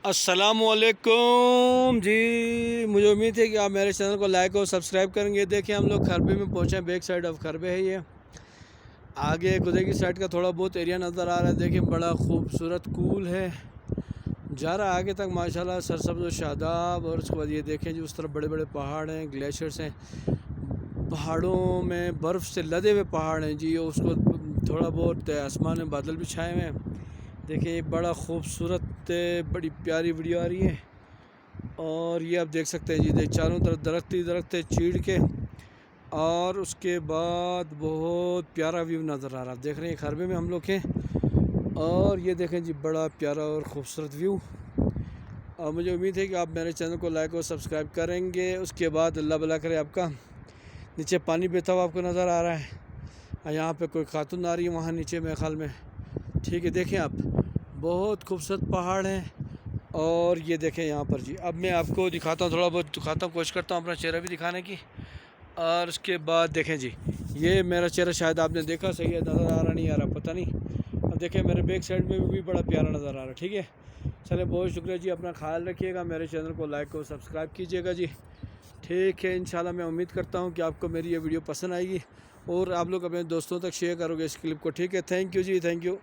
السلام علیکم جی، مجھے امید ہے کہ آپ میرے چینل کو لائک اور سبسکرائب کریں گے۔ دیکھیں ہم لوگ خربے میں پہنچے ہیں، بیک سائیڈ آف خربے ہے یہ۔ آگے گدے کی سائیڈ کا تھوڑا بہت ایریا نظر آ رہا ہے۔ دیکھیں بڑا خوبصورت کول ہے، جا رہا آگے تک ماشاءاللہ سرسبز و شاداب۔ اور اس کے بعد یہ دیکھیں جی اس طرف بڑے بڑے پہاڑ ہیں، گلیشیئرس ہیں، پہاڑوں میں برف سے لدے ہوئے پہاڑ ہیں جی۔ اس کو تھوڑا بہت آسمان میں بادل بھی چھائے ہوئے ہیں۔ دیکھیں یہ بڑا خوبصورت بڑی پیاری ویڈیو آ رہی ہے، اور یہ آپ دیکھ سکتے ہیں جی، چاروں طرف درخت ہی درخت ہے چیڑ کے، اور اس کے بعد بہت پیارا ویو نظر آ رہا ہے۔ دیکھ رہے ہیں خربے میں ہم لوگ ہیں، اور یہ دیکھیں جی بڑا پیارا اور خوبصورت ویو۔ اور مجھے امید ہے کہ آپ میرے چینل کو لائک اور سبسکرائب کریں گے۔ اس کے بعد اللہ بھلا کرے آپ کا۔ نیچے پانی بہتا ہوا آپ کو نظر آ رہا ہے، یہاں پہ کوئی خاتون آ رہی ہے وہاں نیچے میرے خیال میں، ٹھیک ہے۔ دیکھیں آپ بہت خوبصورت پہاڑ ہیں، اور یہ دیکھیں یہاں پر جی۔ اب میں آپ کو دکھاتا ہوں، تھوڑا بہت دکھاتا ہوں، کوشش کرتا ہوں اپنا چہرہ بھی دکھانے کی۔ اور اس کے بعد دیکھیں جی، یہ میرا چہرہ شاید آپ نے دیکھا، صحیح ہے نظر آ رہا نہیں آ رہا پتہ نہیں۔ اب دیکھیں میرے بیک سائڈ میں بھی بڑا پیارا نظر آ رہا ہے، ٹھیک ہے۔ چلے بہت شکریہ جی، اپنا خیال رکھیے گا، میرے چینل کو لائک اور سبسکرائب کیجیے گا جی، ٹھیک ہے۔ انشاءاللہ میں امید کرتا ہوں کہ آپ کو میری یہ ویڈیو پسند آئے گی، اور آپ لوگ اپنے دوستوں تک شیئر کرو گے اس کلپ کو، ٹھیک ہے۔ Thank you ji, thank you.